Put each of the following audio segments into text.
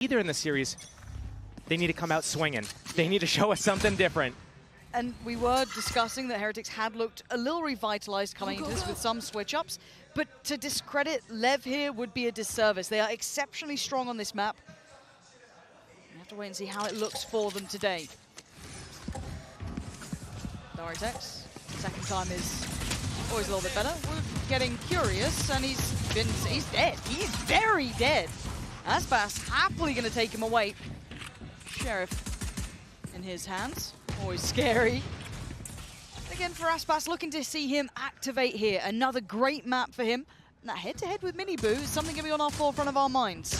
either in the series, they need to come out swinging. They need to show us something different. And we were discussing that Heretics had looked a little revitalized coming into this with some switch-ups, but to discredit LEV here would be a disservice. They are exceptionally strong on this map. We have to wait and see how it looks for them today. Heretics, second time is always a little bit better. We're getting curious, and he's dead. He's very dead. Aspas happily going to take him away. Sheriff in his hands. Always scary. Again, for Aspas, looking to see him activate here. Another great map for him. Now, head-to-head with Miniboo is something going to be on our forefront of our minds.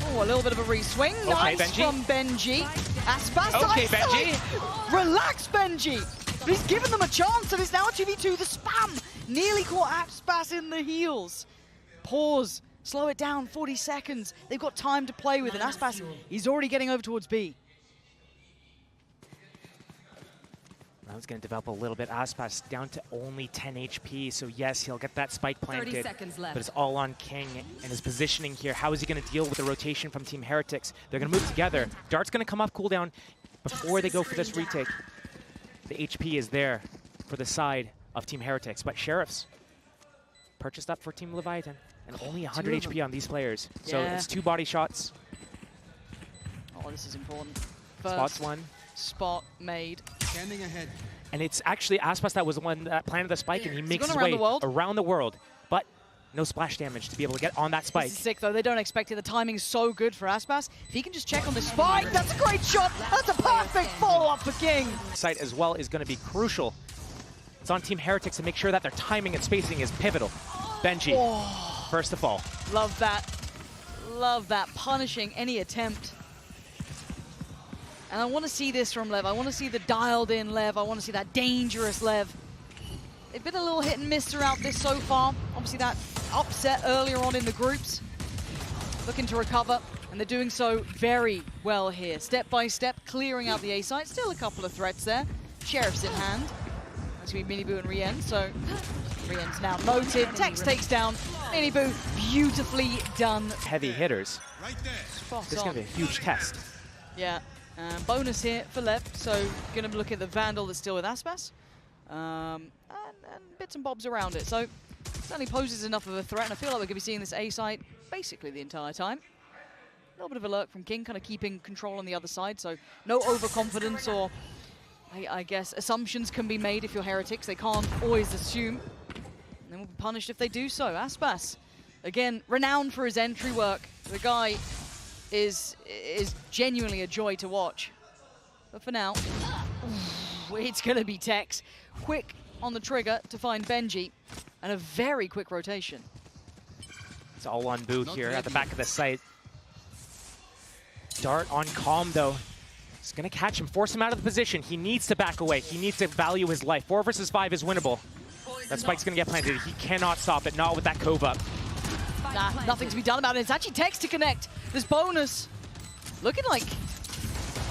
Oh, a little bit of a re-swing. Okay, nice Benji. from Benji. Aspas. Okay, Benji. Relax, Benji. He's given them a chance, and it's now 2v2. The spam nearly caught Aspas in the heels. Pause. Slow it down. 40 seconds. They've got time to play with, and Aspas, he's already getting over towards B. Round's going to develop a little bit. Aspas down to only 10 HP, so yes, he'll get that spike planted, but it's all on King and his positioning here. How is he going to deal with the rotation from Team Heretics? They're going to move together. Dart's going to come off cooldown before they go for this retake. The HP is there for the side of Team Heretics, but Sheriffs purchased up for Team Leviathan, and only 100 HP on these players. So it's 2 body shots. Oh, this is important. Spots one. Spot made. Standing ahead. And it's actually Aspas that was the one that planted the spike, and he makes his way around the world. But no splash damage to be able to get on that spike. This is sick, though. They don't expect it. The timing is so good for Aspas. If he can just check on the spike, that's a great shot. That's a perfect follow-up for King. Site as well is going to be crucial. It's on Team Heretics to make sure that their timing and spacing is pivotal. Benji, first to fall. Love that. Love that. Punishing any attempt. And I want to see this from LEV. I want to see the dialed-in LEV. I want to see that dangerous LEV. They've been a little hit and miss throughout this so far. Obviously, that upset earlier on in the groups. Looking to recover, and they're doing so very well here. Step by step, clearing out the A site. Still a couple of threats there. Sheriff's in hand. That's going to be Miniboo and Rien, so Rien's now noted. Tex takes down Miniboo. Beautifully done. Heavy hitters. Right there. This is going to be a huge test. Yeah. Bonus here for LEV, so going to look at the Vandal that's still with Aspas. And bits and bobs around it. So certainly poses enough of a threat, and I feel like we're going to be seeing this A site basically the entire time. A little bit of a lurk from King, kind of keeping control on the other side, so no overconfidence or, I guess, assumptions can be made if you're Heretics. They can't always assume. And they will be punished if they do so. Aspas, again, renowned for his entry work. The guy is genuinely a joy to watch. But for now, it's going to be Tex. Quick on the trigger to find Benji, and a very quick rotation. It's all on Boo here at the back of the site. Dart on Calm, though. He's going to catch him, force him out of the position. He needs to back away. He needs to value his life. 4 versus 5 is winnable. That spike's going to get planted. He cannot stop it, not with that Cove up. Nah, nothing to be done about it. It's actually Tex to connect. This bonus looking like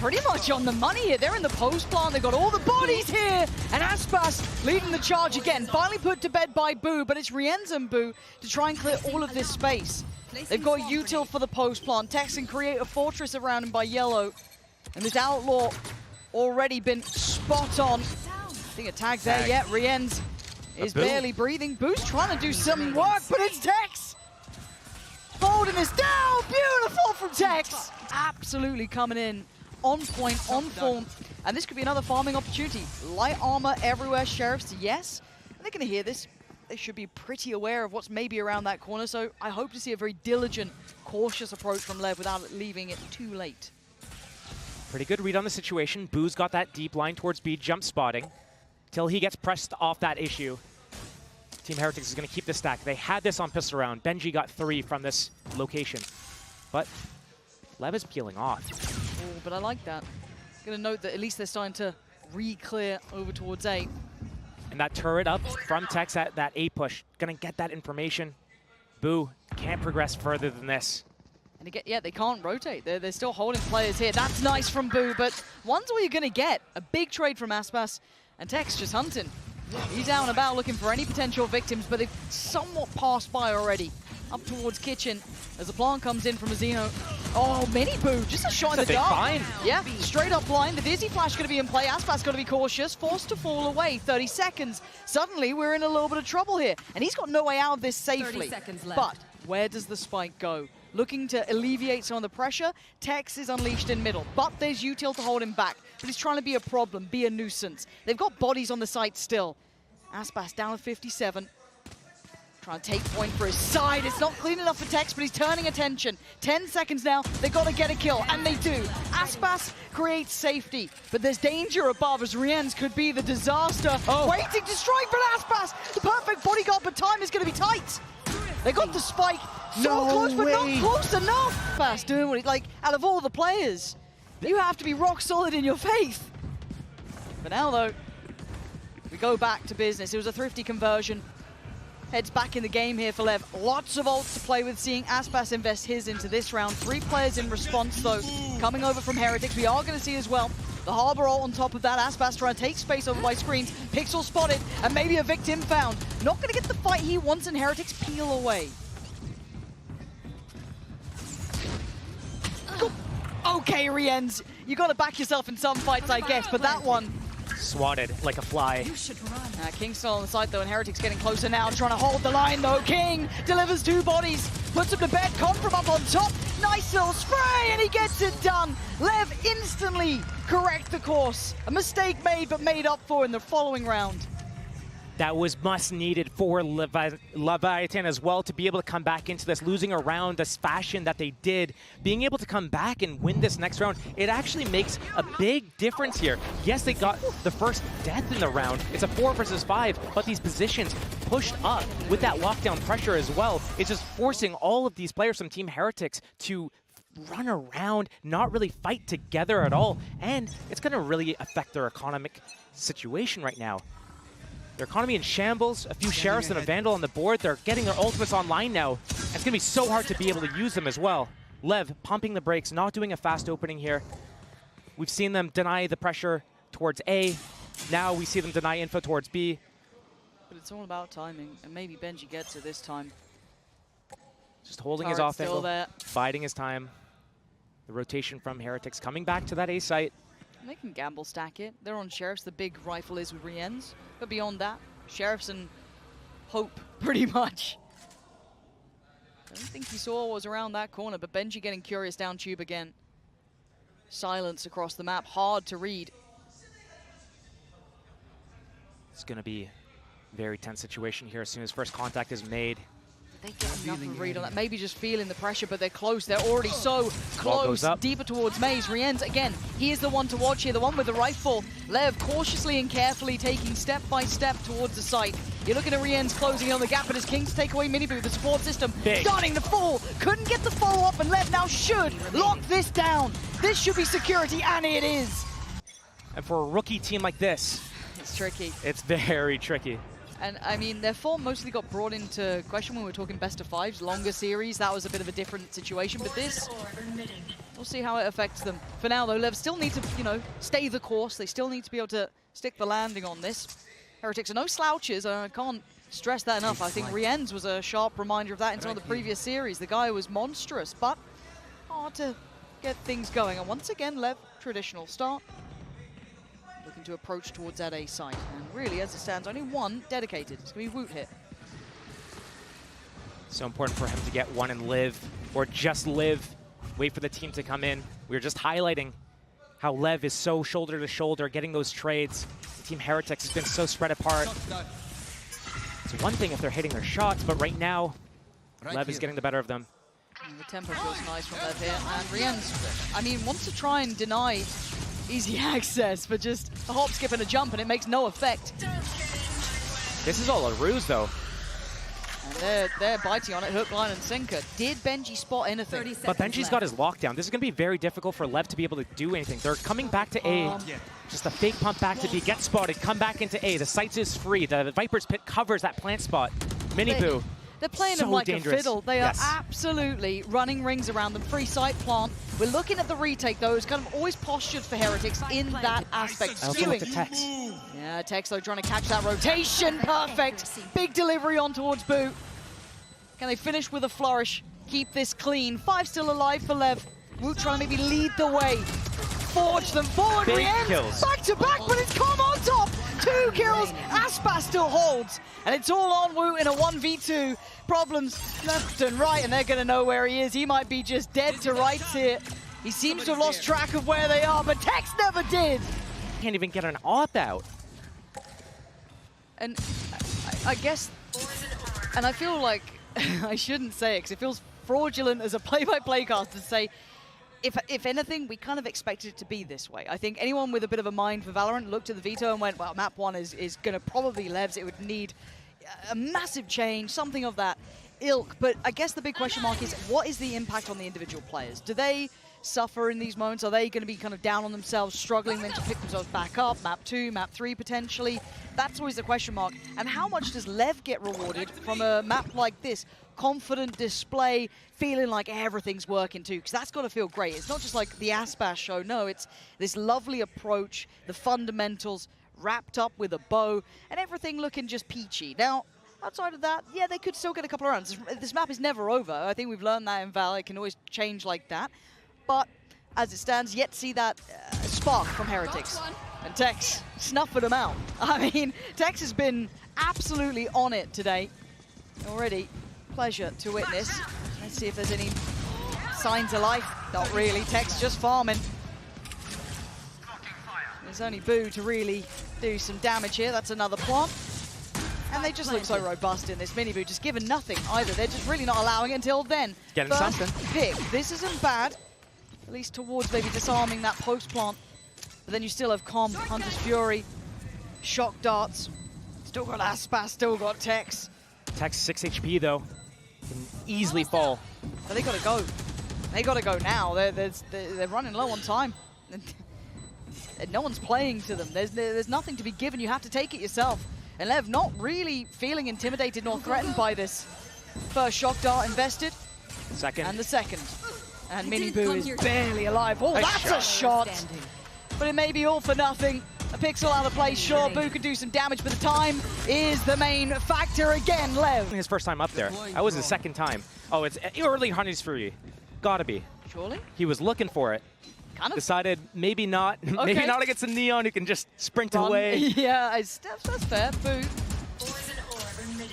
pretty much on the money here. They're in the post plant. They've got all the bodies here. And Aspas leading the charge again. Finally put to bed by Boo, but it's Rien's and Boo to try and clear all of this space. They've got util for the post plant. Tex can create a fortress around him by Yellow. And this Outlaw already been spot on. I think a tag there. Yeah, Rien's is barely breathing. Boo's trying to do some work, but it's Tex. Holding this down, beautiful from Tex. Absolutely coming in, on point, on form. And this could be another farming opportunity. Light armor everywhere, Sheriffs, yes. And they're gonna hear this. They should be pretty aware of what's maybe around that corner. So I hope to see a very diligent, cautious approach from LEV without leaving it too late. Pretty good read on the situation. Boo's got that deep line towards B, jump spotting. Till he gets pressed off that issue. Team Heretics is going to keep the stack. They had this on pistol round. Benji got 3 from this location. But LEV is peeling off. Oh, but I like that. Going to note that at least they're starting to re-clear over towards A. And that turret up from Tex at that A push. Going to get that information. Boo can't progress further than this. And again, yeah, they can't rotate. They're still holding players here. That's nice from Boo, but one's all you're going to get. A big trade from Aspas, and Tex just hunting. He's out and about looking for any potential victims, but they've somewhat passed by already. up towards kitchen as the plant comes in from Azino. Oh, mini boo, just a shot in the dark. Fine. Yeah, straight up blind. The Dizzy Flash going to be in play. Aspas got to be cautious, forced to fall away. 30 seconds. Suddenly, we're in a little bit of trouble here. And he's got no way out of this safely. 30 seconds left. But where does the spike go? Looking to alleviate some of the pressure. Tex is unleashed in middle, but there's Util to hold him back. But he's trying to be a problem, be a nuisance. They've got bodies on the site still. Aspas down at 57. Trying to take point for his side. It's not clean enough for Tex, but he's turning attention. 10 seconds now. They've got to get a kill, and they do. Aspas creates safety, but there's danger above as Rienz could be the disaster. Waiting to strike, but Aspas, the perfect bodyguard, but time is going to be tight. They got the spike. So close, but not close enough. Aspas doing what he, like, out of all the players, you have to be rock solid in your faith. But now, though, we go back to business. It was a thrifty conversion. Heads back in the game here for LEV. Lots of ults to play with, seeing Aspas invest his into this round. 3 players in response, though, coming over from Heretics. We are going to see as well the Harbor ult on top of that. Aspas trying to take space over by screens. Pixel spotted, and maybe a victim found. Not going to get the fight he wants, and Heretics peel away. Okay, Rienz, you got to back yourself in some fights, I guess, but that one... Swatted like a fly. You should run. King's still on the side, though, and Heretics getting closer now, trying to hold the line, though. King delivers 2 bodies, puts him to bed. Come from up on top. Nice little spray, and he gets it done. LEV instantly correct the course. A mistake made, but made up for in the following round. That was must needed for Leviathan as well to be able to come back into this, losing around this fashion that they did. Being able to come back and win this next round, it actually makes a big difference here. Yes, they got the first death in the round. It's a 4 versus 5, but these positions pushed up with that lockdown pressure as well. It's just forcing all of these players from Team Heretics to run around, not really fight together at all. And it's going to really affect their economic situation right now. Their economy in shambles, a few Sheriffs and a Vandal on the board. They're getting their ultimates online now. It's going to be so hard to be able to use them as well. LEV pumping the brakes, not doing a fast opening here. We've seen them deny the pressure towards A. Now we see them deny info towards B. But it's all about timing, and maybe Benji gets it this time. Just holding Turret's his off still angle, there. biding his time. The rotation from Heretics coming back to that A site. They can gamble stack it. They're on Sheriffs. The big rifle is with Rienz. But beyond that, Sheriffs and hope, pretty much. I don't think he saw what was around that corner, but Benji getting curious down tube again. Silence across the map, hard to read. It's going to be a very tense situation here as soon as first contact is made. They get enough of a read on that. Maybe just feeling the pressure, but they're close. They're already so close. Deeper towards Maze. Rienz, again, he is the one to watch here, the one with the rifle. LEV cautiously and carefully taking step by step towards the site. You're looking at Rienz closing on the gap, but as Kings take away Miniboo, the support system starting to fall. Couldn't get the follow-up, and LEV now should lock this down. This should be security, and it is. And for a rookie team like this, it's tricky. It's very tricky. And I mean, their form mostly got brought into question when we were talking best of 5s, longer series. That was a bit of a different situation, but this, we'll see how it affects them. For now, though, LEV still need to, you know, stay the course. They still need to be able to stick the landing on this. Heretics are no slouches. I can't stress that enough. I think Rienz was a sharp reminder of that in some of the previous series. The guy was monstrous, but hard to get things going. And once again, LEV, traditional start. Looking to approach towards that A site. And really, as it stands, only one dedicated. It's going to be Woot here. So important for him to get one and live, or just live. Wait for the team to come in. We were just highlighting how LEV is so shoulder to shoulder, getting those trades. Team Heretics has been so spread apart. It's one thing if they're hitting their shots, but right now, LEV is getting the better of them. And the tempo feels nice from LEV here. And Rienz, I mean, wants to try and deny easy access, but just a hop, skip, and a jump, and it makes no effect. This is all a ruse, though. And they're biting on it, hook, line, and sinker. Did Benji spot anything? But Benji's got his lockdown. This is going to be very difficult for LEV to be able to do anything. They're coming back to A. Just a fake pump back to B. Get spotted. Come back into A. The site is free. The Viper's Pit covers that plant spot. Miniboo. They're playing so them like dangerous. a fiddle. They are absolutely running rings around them. Free site plant. We're looking at the retake, though. It's kind of always postured for Heretics in that aspect. I also looked at Tex. Yeah, Tex, though, trying to catch that rotation. Perfect. Big delivery on towards Boot. Can they finish with a flourish? Keep this clean. 5 still alive for LEV. Woot trying to maybe lead the way. Forge them forward. Big Rienz kills. back to back, but it's Calm on top. 2 kills. Aspas still holds. And it's all on Woot in a 1v2. Problems left and right, and they're going to know where he is. He might be just dead to rights here. He seems to have lost track of where they are, but Tex never did. Can't even get an AWP out. And I guess, and I feel like I shouldn't say it because it feels fraudulent as a play-by-play caster to say, if anything, we kind of expected it to be this way. I think anyone with a bit of a mind for Valorant looked at the veto and went, well, map 1 is going to probably LEVs. It would need a massive change, something of that ilk. But I guess the big question mark is, what is the impact on the individual players? Do they suffer in these moments? Are they going to be kind of down on themselves, struggling then to pick themselves back up? Map 2, map 3 potentially? That's always the question mark. And how much does LEV get rewarded from a map like this? Confident display, feeling like everything's working too, because that's got to feel great. It's not just like the Aspas show. No, it's this lovely approach, the fundamentals wrapped up with a bow, and everything looking just peachy. Now, outside of that, yeah, they could still get a couple of rounds. This map is never over. I think we've learned that in Val. It can always change like that. But as it stands, yet to see that spark from Heretics. And Tex snuffing them out. I mean, Tex has been absolutely on it today. Already, pleasure to witness. Let's see if there's any signs of life. Not really. Tex just farming. There's only Boo to really do some damage here. That's another plant. And they just look so robust in this mini-Boo, just given nothing either. They're just really not allowing it until then. Getting something. Pick. This isn't bad. At least towards maybe disarming that post plant. But then you still have Calm, Hunter's Fury, Shock Darts. Still got Aspas, still got Tex. Tex 6 HP though. Can easily fall. But they gotta go. They gotta go now. They're running low on time. And no one's playing to them. There's nothing to be given. You have to take it yourself. And LEV not really feeling intimidated nor threatened by this. First Shock Dart invested. Second. And the second. And mini-Boo is barely alive. Oh, that's a shot! But it may be all for nothing. A pixel out of place, sure, Boo could do some damage, but the time is the main factor again, LEV. His first time up there. That was his second time. Oh, it's early Hunter's Fury. Gotta be. Surely? He was looking for it. Kind of. Decided maybe not. Okay. Maybe not against a Neon who can just sprint away. Yeah, that's fair. Boo.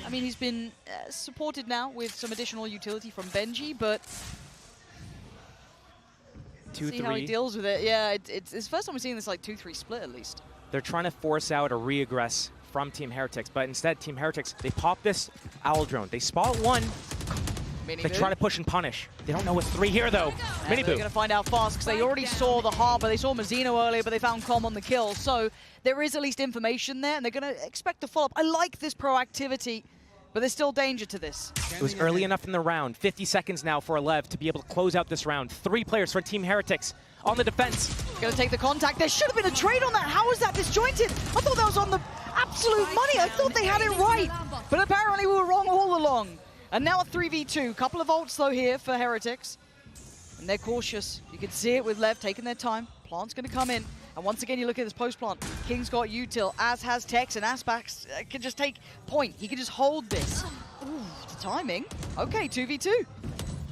I mean, he's been supported now with some additional utility from Benji, but 2-3. See how he deals with it. Yeah, it's the first time we're seeing this like 2-3 split at least. They're trying to force out a re-aggress from Team Heretics, but instead Team Heretics, they pop this Owl Drone. They spot one. They try to push and punish. They don't know what's 3 here though. They're going to find out fast because they already saw the Harbor. They saw Mazzino earlier, but they found Calm on the kill. So there is at least information there, and they're going to expect the follow-up. I like this proactivity, but there's still danger to this. It was early enough in the round. 50 seconds now for LEV to be able to close out this round. 3 players for Team Heretics on the defense. Going to take the contact. There should have been a trade on that. How is that disjointed? I thought that was on the absolute money. I thought they had it right, but apparently we were wrong all along. And now a 3v2. Couple of ults though here for Heretics. And they're cautious. You can see it with LEV taking their time. Plant's going to come in. And once again, you look at this post plant. King's got util, as has Tex, and Aspas can just take point. He can just hold this. Ooh, the timing. Okay, 2v2.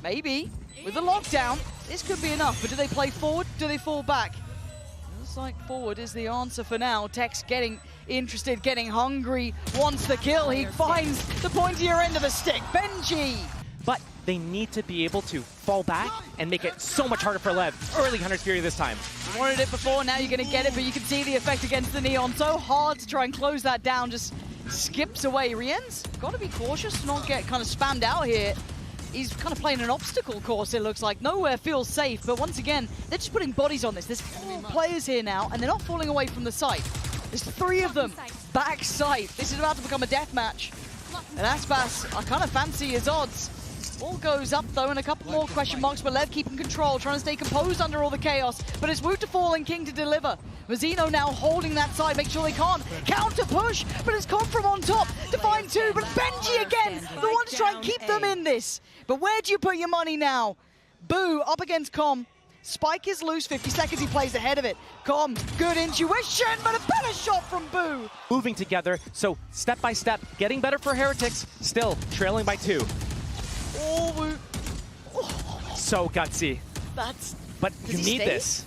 Maybe. With the lockdown, this could be enough. But do they play forward? Do they fall back? Looks like forward is the answer for now. Tex getting interested, getting hungry, wants the kill. He finds the pointier end of the stick. Benji! But they need to be able to fall back and make it so much harder for LEV. Early Hunter's Fury this time. You wanted it before, now you're going to get it, but you can see the effect against the Neon. So hard to try and close that down, just skips away. Rienz got to be cautious, not get kind of spammed out here. He's kind of playing an obstacle course, it looks like. Nowhere feels safe, but once again, they're just putting bodies on this. There's 4 players here now, and they're not falling away from the site. There's 3 of them. Back site. This is about to become a death match. And Aspas, I kind of fancy his odds. All goes up though, and a couple more question marks, but LEV keeping control, trying to stay composed under all the chaos. But it's Woot to fall and King to deliver. Mazzino now holding that side, make sure they can't counter push, but it's come from on top to find 2. But Benji again, the one to try and keep them in this. But where do you put your money now? Boo up against Calm. Spike is loose, 50 seconds, he plays ahead of it. Calm, good intuition, but a better shot from Boo. Moving together, so step by step, getting better for Heretics, still trailing by 2. Oh, Woot. So gutsy. That's... But you he need stay? this.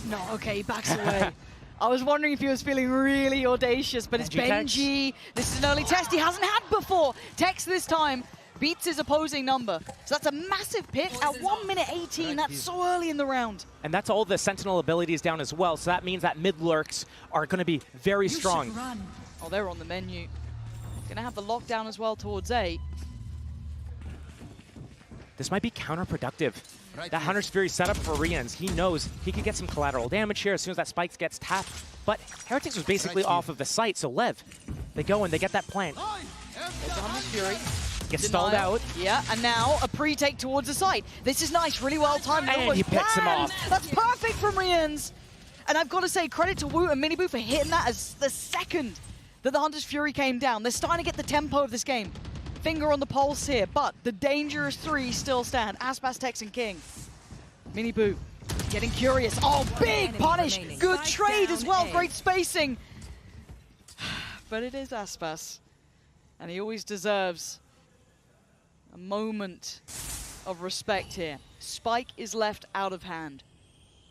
No, okay, he backs away. I was wondering if he was feeling really audacious, but it's Benji. This is an early test he hasn't had before. Tex this time beats his opposing number. So that's a massive pick at 1 minute 18. That's so early in the round. And that's all the Sentinel abilities down as well. So that means that mid lurks are going to be very strong. Oh, they're on the menu. Gonna have the lockdown as well towards A. This might be counterproductive. That Hunter's Fury setup for Rians, he knows he could get some collateral damage here as soon as that spike gets tapped. But Heretics was basically off of the site, so Lev, they go and they get that plant. There's the Hunter's Fury. Gets stalled out. Yeah, and now a pre-take towards the site. This is nice, really well timed. And he picks him off. That's perfect from Rians. And I've got to say, credit to Woot and Miniboo for hitting that as the second that the Hunter's Fury came down. They're starting to get the tempo of this game. Finger on the pulse here, but the dangerous three still stand. Aspas, Tex, and King. Miniboo getting curious. Oh, big punish. Good trade as well. Great spacing. But it is Aspas. And he always deserves a moment of respect here. Spike is left out of hand.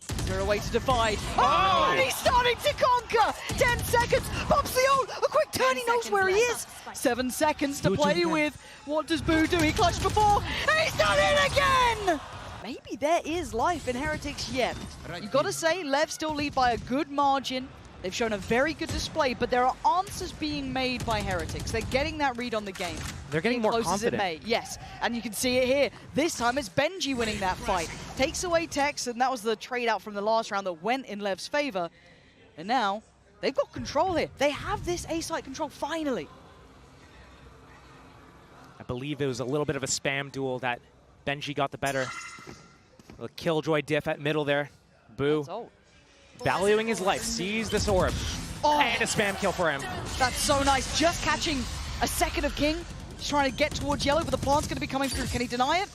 Is there a way to divide? Oh, and he's starting to conquer! 10 seconds, pops the ult, a quick turn, he knows where he is. 7 seconds to play with. What does Boo do? He clutched before, and he's done it again! Maybe there is life in Heretics yet. You've got to say, Lev still lead by a good margin. They've shown a very good display, but there are answers being made by Heretics. They're getting that read on the game. They're getting more confident. As it may. Yes, and you can see it here. This time it's Benji winning that fight. Takes away Tex, and that was the trade out from the last round that went in Lev's favor. And now they've got control here. They have this A-site control finally. I believe it was a little bit of a spam duel that Benji got the better. A killjoy diff at middle there. Boo. Valuing his life, sees this orb. Oh. And a spam kill for him. That's so nice. Just catching a second of King. Just trying to get towards yellow, but the plant's going to be coming through. Can he deny it?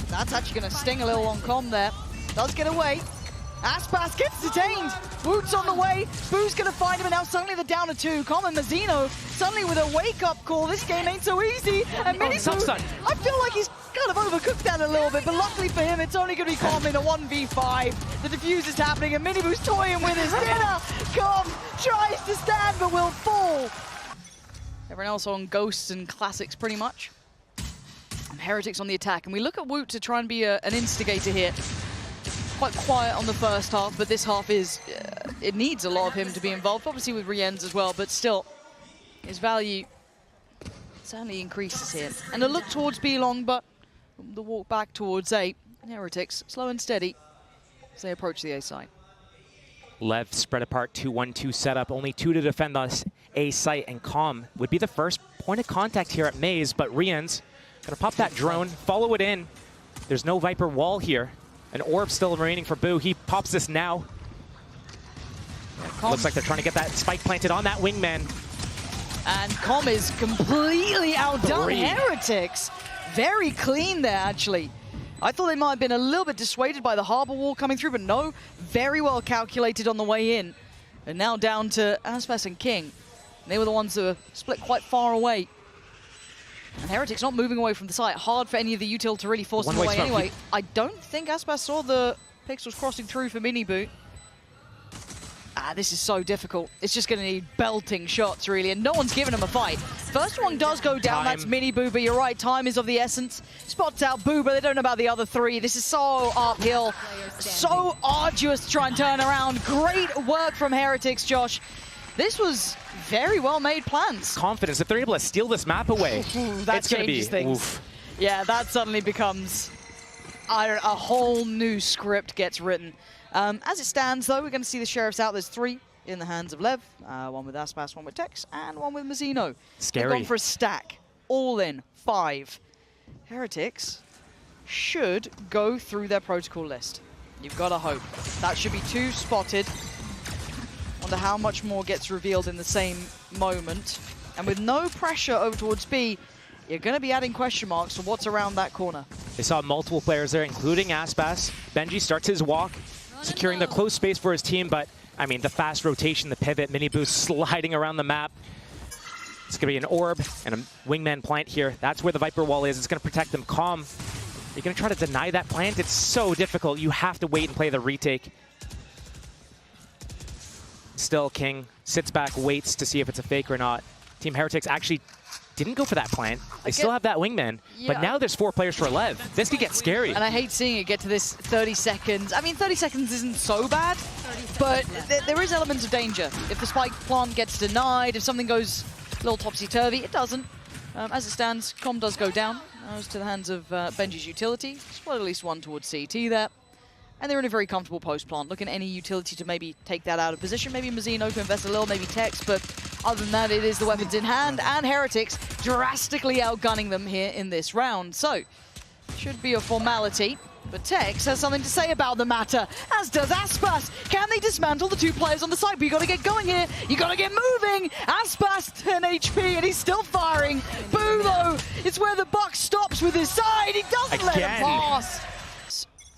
That's actually going to sting a little on Com there. Does get away. Aspas gets detained. Woot's on the way. Boo's going to find him, and now suddenly they're down to 2. Com and Mazzino suddenly with a wake-up call. This game ain't so easy. And Miniboo, I feel like he's kind of overcooked that a little bit, but luckily for him, it's only going to be Com in a 1v5. The defuse is happening, and Miniboo's toying with his dinner. Com tries to stand, but will fall. Everyone else on Ghosts and Classics, pretty much. And Heretics on the attack, and we look at Woot to try and be an instigator here. Quite quiet on the first half, but this half is, it needs a lot of him to be involved, obviously with Rienz as well, but still, his value certainly increases here. And a look towards B long, but the walk back towards A. Heretics, slow and steady as they approach the A side. Lev spread apart 2-1-2 setup, only 2 to defend this A site, and Com would be the first point of contact here at Maze, but Rienz gonna pop that drone, follow it in. There's no Viper wall here. An orb still remaining for Boo. He pops this now. Looks like they're trying to get that spike planted on that wingman. And Com is completely outdone. Heretics, very clean there, actually. I thought they might have been a little bit dissuaded by the harbor wall coming through, but no, very well calculated on the way in. And now down to Aspas and King. They were the ones that were split quite far away. And Heretics not moving away from the site. Hard for any of the util to really force them away anyway. I don't think Aspas saw the pixels crossing through for Miniboo. This is so difficult. It's just going to need belting shots, really, and no one's giving him a fight. First one does go down, that's Miniboo, but you're right, time is of the essence. Spots out Boo, but they don't know about the other 3. This is so uphill, so arduous to try and turn around. Great work from Heretics, Josh. This was very well-made plans. Confidence, if they're able to steal this map away, that changes things. Oof. Yeah, that suddenly becomes a whole new script gets written. As it stands, though, we're going to see the Sheriffs out. There's 3 in the hands of Lev, one with Aspas, one with Tex, and one with Mazzino. Scary. They've gone for a stack, all in, 5. Heretics should go through their protocol list. You've got to hope. That should be 2 spotted. Wonder how much more gets revealed in the same moment. And with no pressure over towards B, you're going to be adding question marks to what's around that corner. They saw multiple players there, including Aspas. Benji starts his walk, securing the close space for his team, but, I mean, the fast rotation, the pivot, Miniboo sliding around the map. It's going to be an orb and a wingman plant here. That's where the Viper wall is. It's going to protect them. Calm. You're going to try to deny that plant? It's so difficult. You have to wait and play the retake. Still, King sits back, waits to see if it's a fake or not. Team Heretics actually didn't go for that plant. They still have that wingman, but now there's 4 players for LEV. This could get scary. And I hate seeing it get to this 30 seconds. I mean, 30 seconds isn't so bad, but there is elements of danger. If the spike plant gets denied, if something goes a little topsy-turvy, it doesn't. As it stands, Com does go down. Goes to the hands of Benji's utility. Split at least one towards CT there. And they're in a very comfortable post plant. Looking at any utility to maybe take that out of position. Maybe Mazino to invest a little, maybe Tex, but other than that, it is the weapons in hand, and Heretics drastically outgunning them here in this round. So, should be a formality, but Tex has something to say about the matter, as does Aspas. Can they dismantle the 2 players on the side? But you gotta get going here. You gotta get moving. Aspas, 10 HP, and he's still firing. Boo, though, it's where the buck stops with his side. He doesn't let him pass.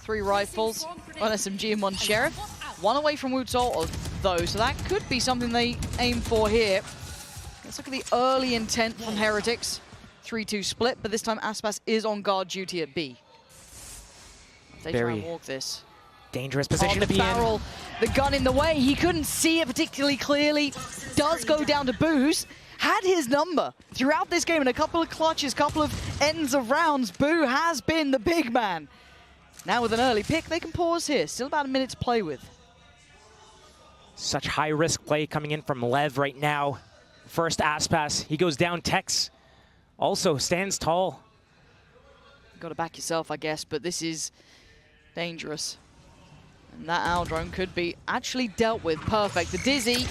3 rifles, 1 SMG and 1 Sheriff. 1 away from Wutsol, though, so that could be something they aim for here. Let's look at the early intent from Heretics. 3-2 split, but this time Aspas is on guard duty at B. They try and walk this. Dangerous position to be barrel, the gun in the way. He couldn't see it particularly clearly. Does go down to Boo's. Had his number throughout this game in a couple of clutches, couple of ends of rounds. Boo has been the big man. Now with an early pick, they can pause here. Still about a minute to play with. Such high-risk play coming in from LEV right now. First Aspas, he goes down. Tex also stands tall. Got to back yourself, I guess, but this is dangerous. And that owl drone could be actually dealt with. Perfect. The Dizzy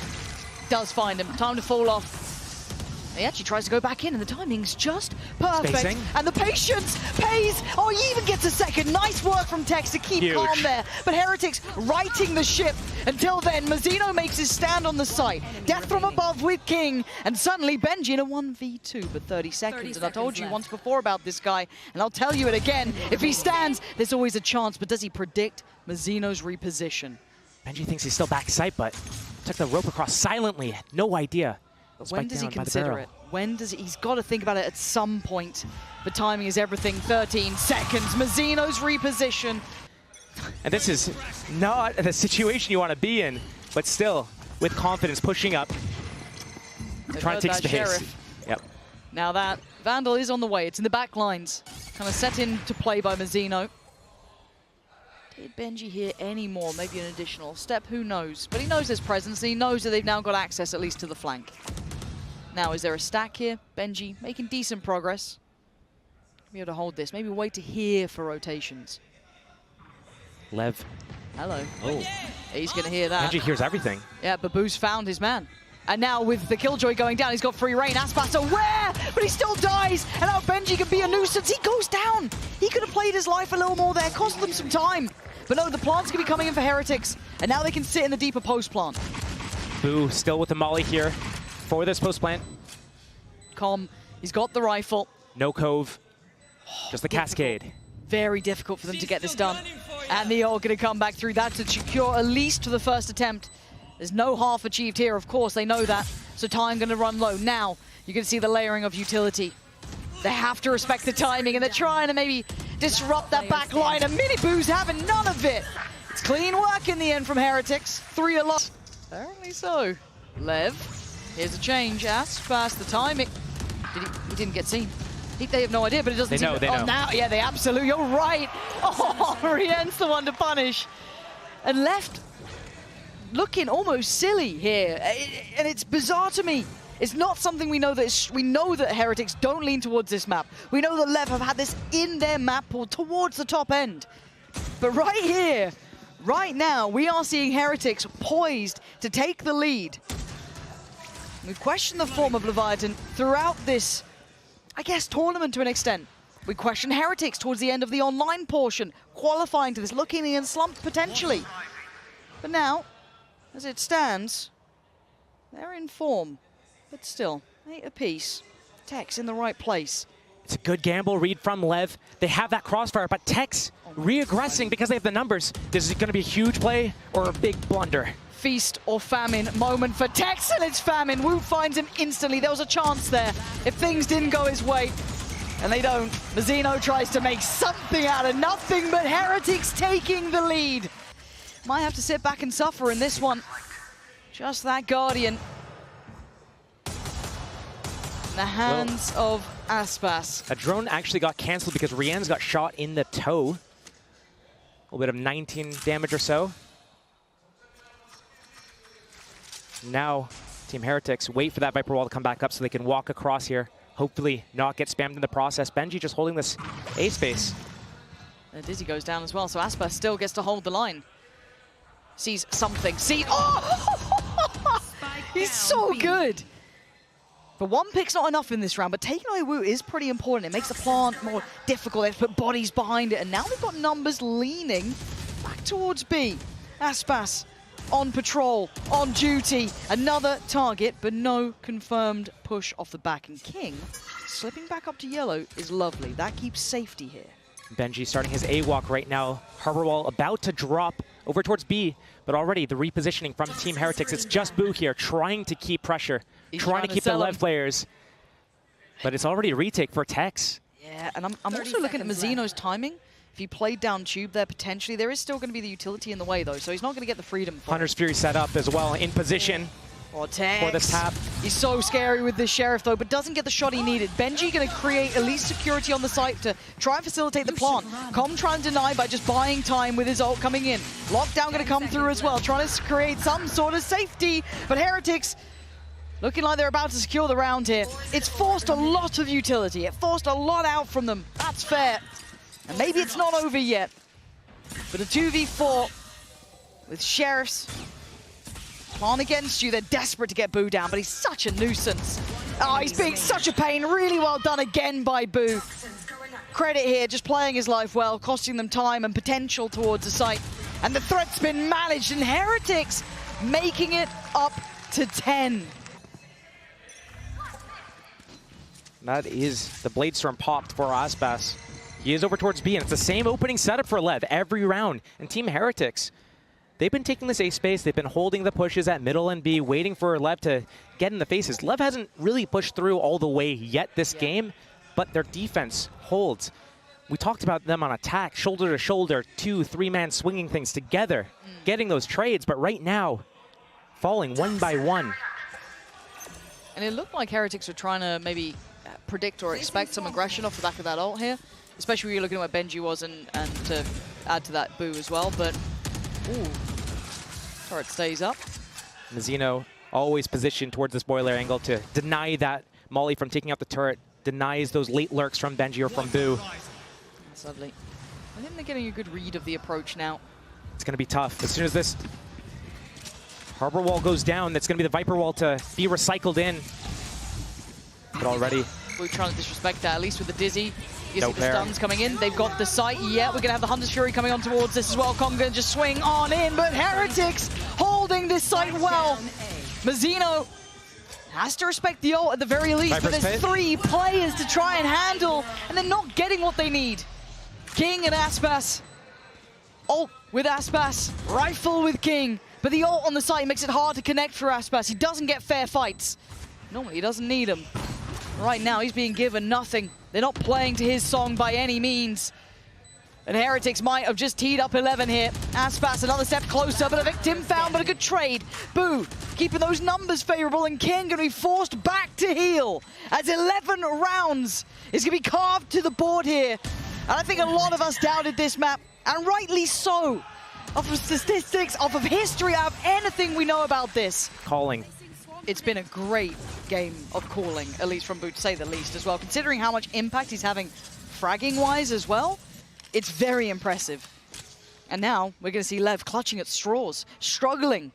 does find him. Time to fall off. He actually tries to go back in, and the timing's just perfect. Spacing. And the patience pays. Oh, he even gets a second. Nice work from Tex to keep calm there. But Heretics righting the ship. Until then, Mazino makes his stand on the site. Death from above with King. And suddenly, Benji in a 1v2, but 30 seconds. And I told you once before about this guy, and I'll tell you it again. If he stands, there's always a chance. But does he predict Mazino's reposition? Benji thinks he's still back sight, but took the rope across silently. No idea. But when does he consider it? When does he's got to think about it at some point. The timing is everything. 13 seconds. Mazino's reposition. And this is not the situation you want to be in, but still, with confidence, pushing up. Trying to take space. Sheriff. Yep. Now that Vandal is on the way. It's in the back lines. Kind of set into play by Mazino. Did Benji hear any more? Maybe an additional step, who knows? But he knows his presence, and he knows that they've now got access at least to the flank. Now, is there a stack here? Benji making decent progress. Be able to hold this. Maybe wait to hear for rotations. LEV. Hello. Oh. He's going to hear that. Benji hears everything. Yeah, Babu's found his man. And now with the Killjoy going down, he's got free reign. Aspas aware, but he still dies. And now Benji can be a nuisance. He goes down. He could have played his life a little more there, cost them some time. But no, the plant's going to be coming in for Heretics. And now they can sit in the deeper post plant. Boo still with the molly here for this post plant. Com, he's got the rifle. No cove, just the cascade. Very difficult for them to get this done. And the ult going to come back through that to secure at least to the first attempt. There's no half achieved here, of course, they know that. So time going to run low. Now, you can see the layering of utility. They have to respect the timing, and they're trying to maybe disrupt that back line, and Mini-Boo's having none of it. It's clean work in the end from Heretics. 3 a lot. Apparently so. LEV, here's a change. Aspas, the timing. He didn't get seen. They have no idea, but it doesn't seem... They know. Now, yeah, they absolutely... You're right. Oh, Rien's the one to punish. And left looking almost silly here. And it's bizarre to me. It's not something we know that we know that Heretics don't lean towards this map. We know that LEV have had this in their map pool towards the top end. But right here, right now, we are seeing Heretics poised to take the lead. We've questioned the form of Leviathan throughout this, I guess, tournament to an extent. We questioned Heretics towards the end of the online portion, qualifying to this, looking in slumped potentially. But now, as it stands, they're in form. But still, 8 apiece. Tex in the right place. It's a good gamble read from LEV. They have that crossfire, but Tex re-aggressing because they have the numbers. This is going to be a huge play or a big blunder. feast or famine moment for Tex, and it's famine. Woot finds him instantly. There was a chance there if things didn't go his way, and they don't. Mazzino tries to make something out of nothing, but Heretics taking the lead. Might have to sit back and suffer in this one. Just that Guardian. In the hands of Aspas. A drone actually got cancelled because Rian's got shot in the toe. A little bit of 19 damage or so. Now, Team Heretics wait for that Viper wall to come back up so they can walk across here. Hopefully not get spammed in the process. Benji just holding this A space. And Dizzy goes down as well, so Aspas still gets to hold the line. Sees something. Oh! He's so good. But one pick's not enough in this round, but taking away Woot is pretty important. It makes the plant more difficult. They have to put bodies behind it, and now they've got numbers leaning back towards B. Aspas on patrol, on duty. Another target, but no confirmed push off the back. And King, slipping back up to yellow, is lovely. That keeps safety here. Benji starting his A-walk right now. Harbor wall about to drop over towards B, but already the repositioning from Team Heretics. It's just Boo here trying to keep pressure, trying to keep the LEV players. But it's already a retake for Tex. Yeah, and I'm also looking at Mazzino's timing. If he played down tube there, potentially, there is still going to be the utility in the way, though, so he's not going to get the freedom. Hunter's Fury set up as well, in position. Oh, Tex. For the tap. He's so scary with this Sheriff, though, but doesn't get the shot he needed. Benji going to create at least security on the site to try and facilitate the plant. Com trying to deny by just buying time with his ult coming in. Lockdown going to come through as well, trying to create some sort of safety. But Heretics looking like they're about to secure the round here. It's forced a lot of utility. It forced a lot out from them. That's fair. And maybe it's not over yet. But a 2v4 with Sheriffs. On against you, they're desperate to get Boo down, but he's such a nuisance. Oh, he's being such a pain. Really well done again by Boo. Credit here, just playing his life well, costing them time and potential towards the site. And the threat's been managed, and Heretics making it up to 10. That is the Blade Storm popped for Aspas. He is over towards B, and it's the same opening setup for LEV every round. And Team Heretics, they've been taking this A space, they've been holding the pushes at middle and B, waiting for LEV to get in the faces. LEV hasn't really pushed through all the way yet this game, but their defense holds. We talked about them on attack, shoulder to shoulder, 2-3-man swinging things together, getting those trades, but right now, falling one by one. And it looked like Heretics were trying to maybe predict or expect some aggression off the back of that ult here, especially when you're looking at where Benji was and to add to that Boo as well, but ooh. Turret stays up. Mazzino always positioned towards this boiler angle to deny that Molly from taking out the turret, denies those late lurks from Benji or from Boo. That's lovely. I think they're getting a good read of the approach now. It's going to be tough. As soon as this Harbor wall goes down, that's going to be the Viper wall to be recycled in. But already... We're trying to disrespect that, at least with the Dizzy. You see the stuns coming in. They've got the site. Yeah, we're going to have the Hunter's Fury coming on towards this as well. Com going to just swing on in, but Heretics holding this site well. Mazzino has to respect the ult at the very least, Viper's but there's 3 players to try and handle, and they're not getting what they need. King and Aspas. Ult with Aspas. Rifle with King. But the ult on the site makes it hard to connect for Aspas. He doesn't get fair fights. Normally, he doesn't need them. Right now, he's being given nothing. They're not playing to his song by any means. And Heretics might have just teed up 11 here. Aspas another step closer, but a victim found, but a good trade. Boo keeping those numbers favorable, and King going to be forced back to heal as 11 rounds is going to be carved to the board here. And I think a lot of us doubted this map, and rightly so. Off of statistics, off of history, out of anything we know about this. Calling. It's been a great game of calling, at least from Boo, to say the least as well. Considering how much impact he's having fragging-wise as well, it's very impressive. And now we're going to see LEV clutching at straws, struggling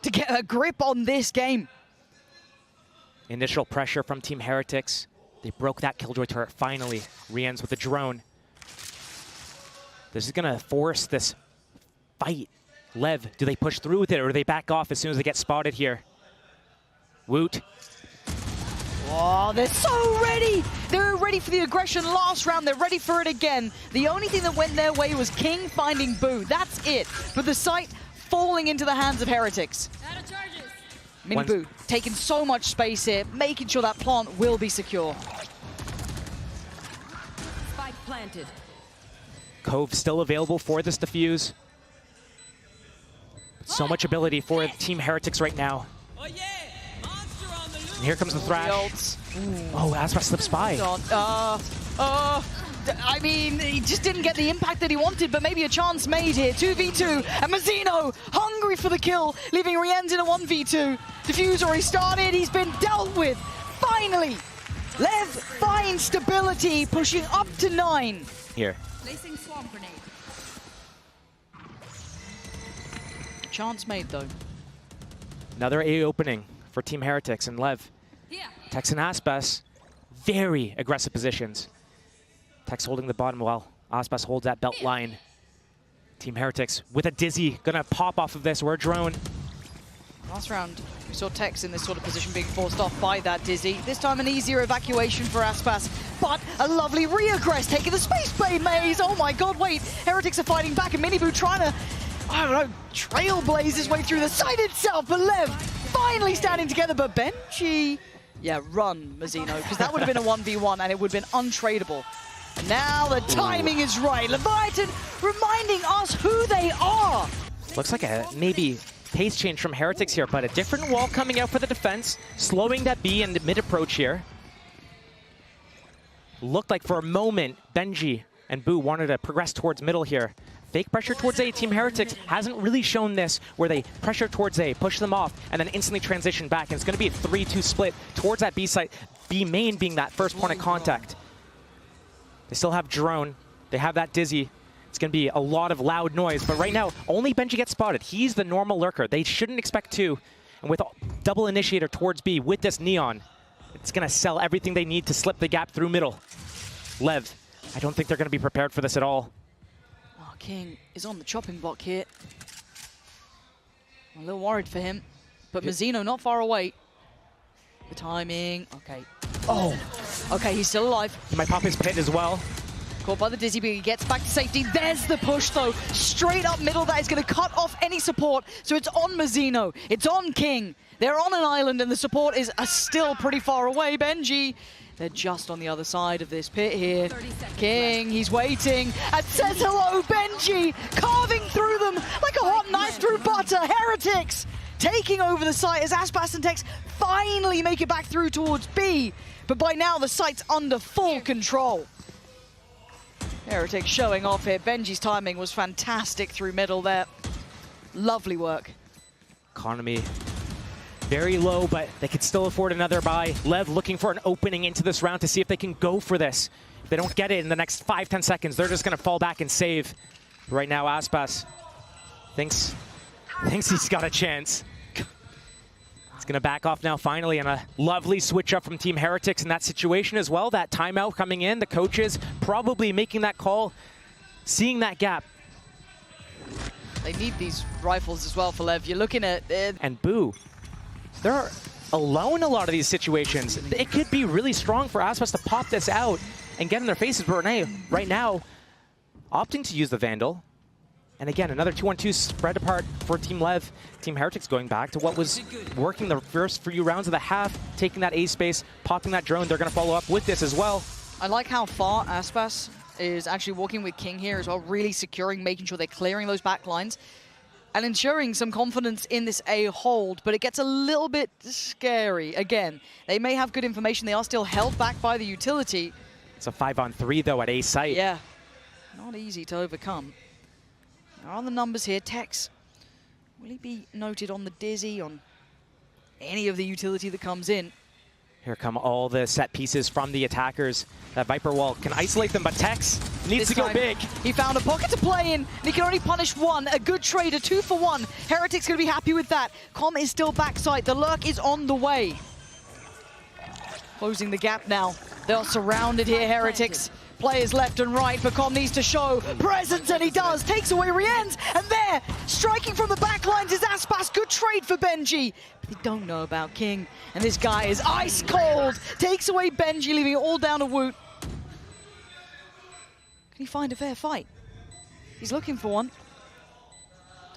to get a grip on this game. Initial pressure from Team Heretics. They broke that Killjoy turret finally. Rian's with the drone. This is going to force this fight. LEV, do they push through with it or do they back off as soon as they get spotted here? Woot. Oh, they're so ready! They were ready for the aggression last round. They're ready for it again. The only thing that went their way was King finding Boo. That's it. But the site falling into the hands of Heretics. Minibu taking so much space here, making sure that plant will be secure. Spike planted. Cove still available for this defuse. So much ability for Team Heretics right now. And here comes the Thrash. Oh, Aspas slips by. I mean, he just didn't get the impact that he wanted, but maybe a chance made here. 2v2, and Mazzino hungry for the kill, leaving Rienz in a 1v2. Diffuse already started, he's been dealt with. Finally, Lev finds stability, pushing up to 9. Here. Placing swamp grenade. Chance made, though. Another A opening for Team Heretics and Lev. Tex and Aspas, very aggressive positions. Tex holding the bottom while Aspas holds that belt line. Team Heretics with a Dizzy, gonna pop off of this. We're a drone. Last round, we saw Tex in this sort of position being forced off by that Dizzy. This time an easier evacuation for Aspas, but a lovely reaggress taking the Space Blade maze. Oh my god, wait, Heretics are fighting back, and Minibu trying to, I don't know, trailblaze his way through the site itself, but Lev finally standing together, but Benji, yeah, run, Mazzino, because that would have been a 1v1 and it would have been untradeable. And now the timing is right. Leviathan reminding us who they are. Looks like a maybe pace change from Heretics here, but a different wall coming out for the defense, slowing that B in the mid-approach here. Looked like for a moment, Benji and Boo wanted to progress towards middle here. Fake pressure towards A. Team Heretics hasn't really shown this, where they pressure towards A, push them off, and then instantly transition back. And it's going to be a 3-2 split towards that B site, B main being that first point of contact. They still have drone. They have that Dizzy. It's going to be a lot of loud noise. But right now, only Benji gets spotted. He's the normal lurker. They shouldn't expect two. And with double initiator towards B with this Neon, it's going to sell everything they need to slip the gap through middle. Lev, I don't think they're going to be prepared for this at all. Oh, King is on the chopping block here. I'm a little worried for him. But Mazzino not far away. The timing, okay. Oh, okay, he's still alive. He might pop his pit as well. Caught by the Dizzy, but he gets back to safety. There's the push, though. Straight up middle, that is going to cut off any support. So it's on Mazzino. It's on King. They're on an island, and the support is still pretty far away. Benji, they're just on the other side of this pit here. King, he's waiting, and says hello, Benji, carving through them like a hot knife through butter. Heretics taking over the site as Aspas and Tex finally make it back through towards B. But by now, the site's under full control. Heretics showing off here. Benji's timing was fantastic through middle there. Lovely work. Economy very low, but they could still afford another buy. Lev looking for an opening into this round to see if they can go for this. If they don't get it in the next 5-10 seconds, they're just going to fall back and save. Right now, Aspas thinks he's got a chance. He's going to back off now finally, and a lovely switch up from Team Heretics in that situation as well. That timeout coming in, the coaches probably making that call, seeing that gap. They need these rifles as well for Lev. You're looking at... And Boo, they're alone in a lot of these situations. It could be really strong for Aspas to pop this out and get in their faces, but right now, opting to use the Vandal. And again, another 2-on-2 spread apart for Team Lev. Team Heretics going back to what was working the first few rounds of the half, taking that A space, popping that drone. They're going to follow up with this as well. I like how far Aspas is actually walking with King here as well, really securing, making sure they're clearing those back lines and ensuring some confidence in this A hold, but it gets a little bit scary. Again, they may have good information. They are still held back by the utility. It's a 5-on-3 though at A site. Yeah, not easy to overcome. There are the numbers here. Tex, will he be noted on the Dizzy, on any of the utility that comes in? Here come all the set pieces from the attackers. That Viper wall can isolate them, but Tex needs to go big. He found a pocket to play in, and he can only punish one. A good trade, a 2-for-1. Heretics going to be happy with that. Com is still backside. The lurk is on the way. Closing the gap now. They are surrounded here, Heretics. Players left and right, but Com needs to show presence, and he does. Takes away Rienz, and there, striking from the back lines is Aspas. Good trade for Benji. But they don't know about King, and this guy is ice cold. Takes away Benji, leaving it all down to Woot. Can he find a fair fight? He's looking for one.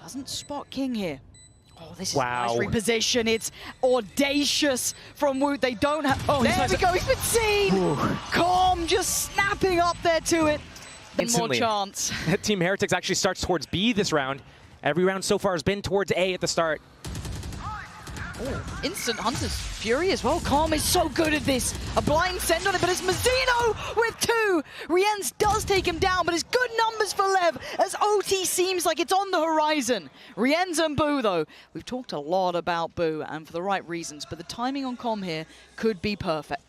Doesn't spot King here. Oh, this is Wow. a nice reposition. It's audacious from Woot. They don't have... Oh, there we go. He's been seen. Ooh. Calm just snapping up there to it. Instantly. More chance. Team Heretics actually starts towards B this round. Every round so far has been towards A at the start. Oh, instant Hunter's Fury as well. Calm is so good at this. A blind send on it, but it's Mazzino with 2. Rienz does take him down, but it's good numbers for Lev as OT seems like it's on the horizon. Rienz and Boo, though. We've talked a lot about Boo, and for the right reasons, but the timing on Calm here could be perfect.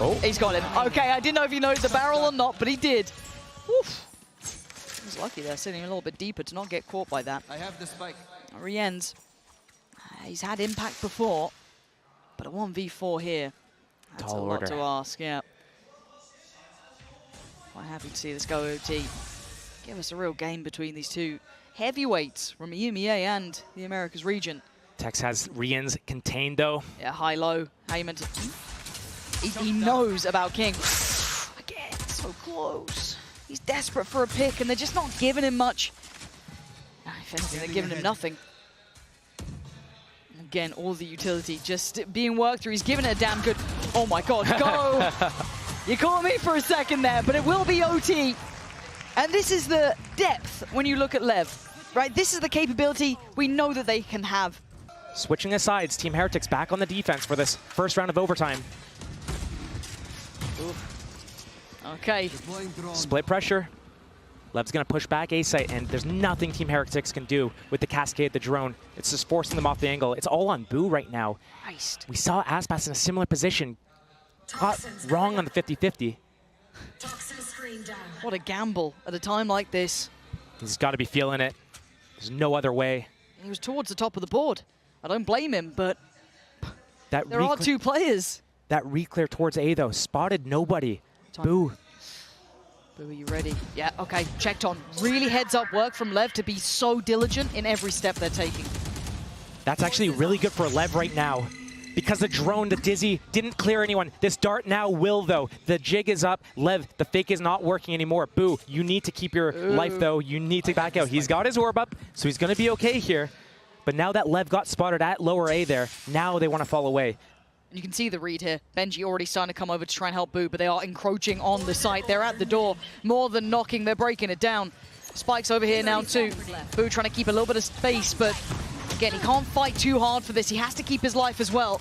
Oh. He's got him. Okay, I didn't know if he noticed the barrel or not, but he did. Oof. He's lucky there, sitting a little bit deeper to not get caught by that. I have the spike. Rienz. He's had impact before, but a 1v4 here, that's Tall a lot order. to ask, yeah. Quite happy to see this go OT. Give us a real game between these two heavyweights from EMEA and the Americas region. Tex has Rienz contained though. Yeah, high-low. How you meant to... He knows about King. Again, so close. He's desperate for a pick, and they're just not giving him much. If anything, they're giving him nothing. Again, all the utility just being worked through. He's giving it a damn good... Oh my god, go! You caught me for a second there, but it will be OT. And this is the depth when you look at Lev, right? This is the capability we know that they can have. Switching the sides, Team Heretics back on the defense for this first round of overtime. Okay. Split pressure. Lev's going to push back A site, and there's nothing Team Heretics can do with the Cascade, the drone. It's just forcing them off the angle. It's all on Boo right now. Christ. We saw Aspas in a similar position. Got wrong on the 50-50. What a gamble at a time like this. He's got to be feeling it. There's no other way. He was towards the top of the board. I don't blame him, but That there are 2 players. That re-clear towards A, though, spotted nobody. Boo. Boo, are you ready? Yeah, okay, checked on. Really heads up work from Lev to be so diligent in every step they're taking. That's actually really good for Lev right now. Because the drone, the Dizzy, didn't clear anyone. This dart now will, though. The jig is up. Lev, the fake is not working anymore. Boo, you need to keep your life, though. You need to back out. He's got his orb up, so he's going to be okay here. But now that Lev got spotted at lower A there, now they want to fall away. You can see the read here. Benji already starting to come over to try and help Boo, but they are encroaching on the site. They're at the door. More than knocking, they're breaking it down. Spike's over here now too. Boo trying to keep a little bit of space, but again, he can't fight too hard for this. He has to keep his life as well.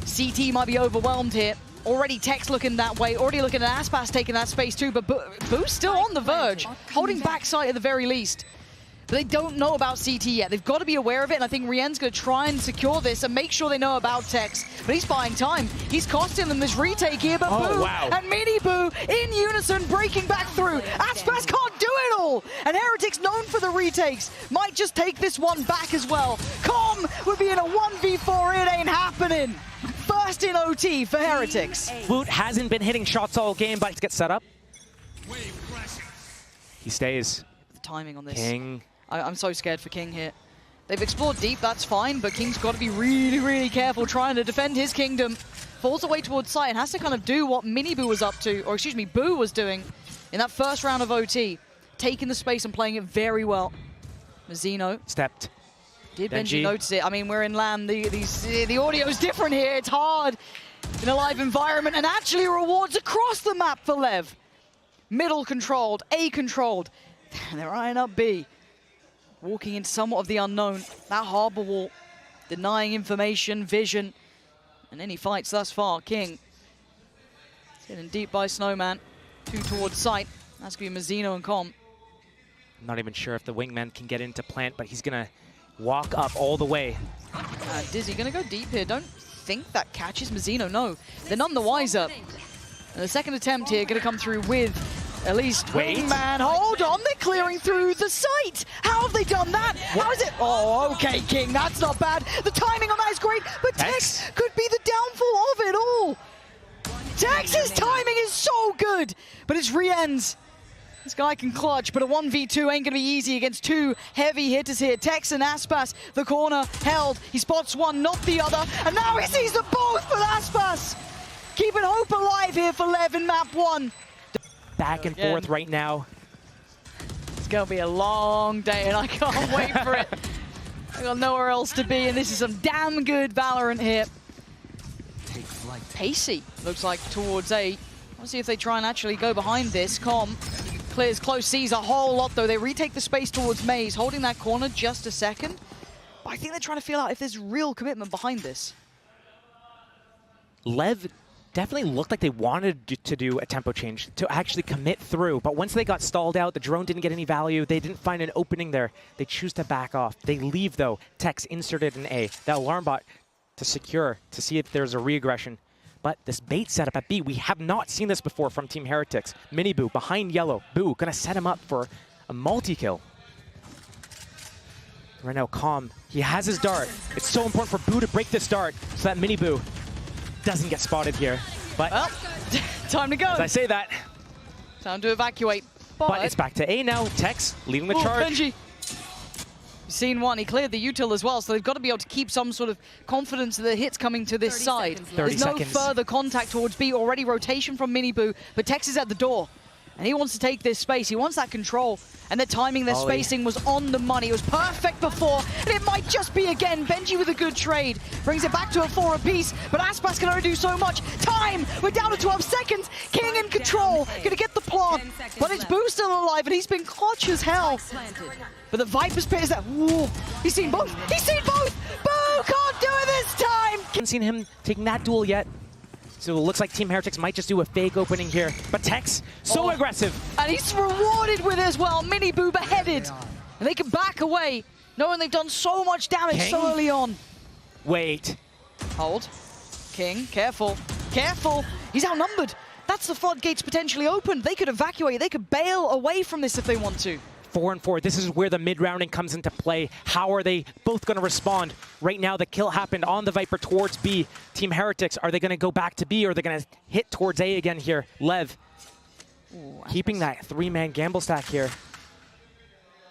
CT might be overwhelmed here. Already Tex looking that way. Already looking at Aspas taking that space too, but Boo's still on the verge. Holding back site at the very least. But they don't know about CT yet. They've got to be aware of it, and I think Rien's going to try and secure this and make sure they know about Tex. But he's buying time. He's costing them this retake here, but Boo and Mini Boo in unison breaking back through. Aspas can't do it all! And Heretics, known for the retakes, might just take this one back as well. Calm would be in a 1v4, it ain't happening! First in OT for Heretics. Woot hasn't been hitting shots all game, but gets set up. He stays. The timing on this. King. I'm so scared for King here. They've explored deep, that's fine, but King's got to be really, really careful trying to defend his kingdom. Falls away towards site and has to kind of do what Mini Boo was up to, or excuse me, Boo was doing in that first round of OT. Taking the space and playing it very well. Mazzino. Stepped. Did Benji notice it? I mean, we're in LAN, the audio's different here. It's hard in a live environment, and actually rewards across the map for Lev. Middle controlled, A controlled. They're eyeing up B. Walking into somewhat of the unknown. That harbor wall, denying information, vision, and any fights thus far. King getting deep by Snowman. 2 towards site. That's going to be Mazzino and Com. I'm not even sure if the wingman can get into plant, but he's going to walk up all the way. Dizzy going to go deep here. Don't think that catches Mazzino. No, they're none the wiser. And the second attempt here going to come through with at least wingman. Hold on, they're clearing through the site. How have they done that? How is it? Oh, okay, King, that's not bad. The timing on that is great, but Tex could be the downfall of it all. Tex's timing is so good, but it's Rienz. This guy can clutch, but a 1v2 ain't gonna be easy against 2 heavy hitters here. Tex and Aspas, the corner held. He spots one, not the other, and now he sees them both with Aspas. Keeping hope alive here for Lev in map 1. Back and forth right now. gonna be a long day, and I can't wait for it. I got nowhere else to be, and this is some damn good Valorant here. Pacey looks like towards A. Let's see if they try and actually go behind this. Com clears close, sees a whole lot though. They retake the space towards Maze, holding that corner just a second. But I think they're trying to feel out if there's real commitment behind this. LEV definitely looked like they wanted to do a tempo change, to actually commit through. But once they got stalled out, the drone didn't get any value. They didn't find an opening there. They choose to back off. They leave, though. Tex inserted in A. That alarm bot to secure, to see if there's a re-aggression. But this bait setup at B, we have not seen this before from Team Heretics. Mini Boo behind yellow. Boo gonna set him up for a multi-kill. Right now, Calm, he has his dart. It's so important for Boo to break this dart so that Mini Boo doesn't get spotted here. But well, time to go. As I say that, time to evacuate. But it's back to A now. Tex leading the charge. Benji. You've seen one. He cleared the util as well, so they've got to be able to keep some sort of confidence that the hit's coming to this side. 30 There's no seconds. further contact towards B. Already rotation from Mini Boo, but Tex is at the door. And he wants to take this space. He wants that control. And the timing, their spacing was on the money. It was perfect before, and it might just be again. Benji with a good trade. Brings it back to a 4 apiece, but Aspas can only do so much. Time! We're down to 12 seconds. King in control. Gonna get the plant. But it's Boo still alive, and he's been clutch as hell. But the Viper's pit is that. Whoa. He's seen both. He's seen both! Boo can't do it this time! Haven't seen him taking that duel yet. So it looks like Team Heretics might just do a fake opening here. But Tex, so aggressive. And he's rewarded with it as well. Mini Boo beheaded. And they can back away, knowing they've done so much damage so early on. Wait. Hold. King, careful. Careful. He's outnumbered. That's the floodgates potentially opened. They could evacuate. They could bail away from this if they want to. 4 and 4. This is where the mid-rounding comes into play. How are they both going to respond? Right now, the kill happened on the Viper towards B. Team Heretics, are they going to go back to B, or are they going to hit towards A again here? LEV, keeping that 3-man gamble stack here.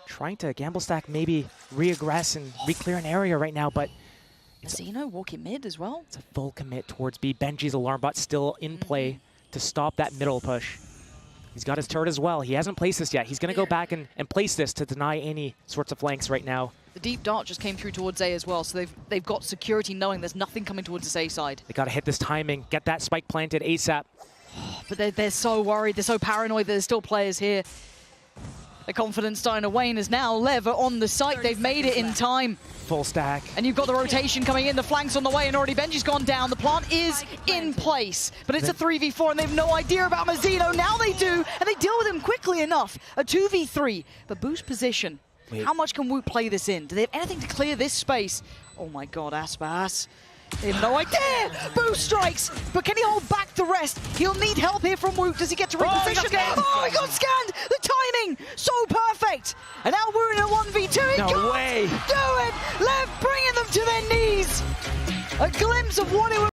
Trying to gamble stack, maybe re-aggress and re-clear an area right now, but Zeno walking mid as well. It's a full commit towards B. Benji's alarm bot still in play to stop that middle push. He's got his turret as well. He hasn't placed this yet. He's going to go back and place this to deny any sorts of flanks right now. The deep dart just came through towards A as well, so they've got security knowing there's nothing coming towards this A side. They got to hit this timing, get that spike planted ASAP. But they're so worried, they're so paranoid that there's still players here. The confidence starting to wane as now LEV are on the site. They've made it in time. Full stack. And you've got the rotation coming in, the flanks on the way, and already Benji's gone down. The plant is in place, but it's a 3v4, and they have no idea about Mazzino. Now they do, and they deal with him quickly enough. A 2v3, but boost position. Wait. How much can Woot play this in? Do they have anything to clear this space? Oh my god, Aspas. They have no idea! Boo strikes! But can he hold back the rest? He'll need help here from Woot. Does he get to reposition? Oh, he got scanned! The timing! So perfect! And now we're in a 1v2. No way! Do it! LEV bringing them to their knees! A glimpse of what it would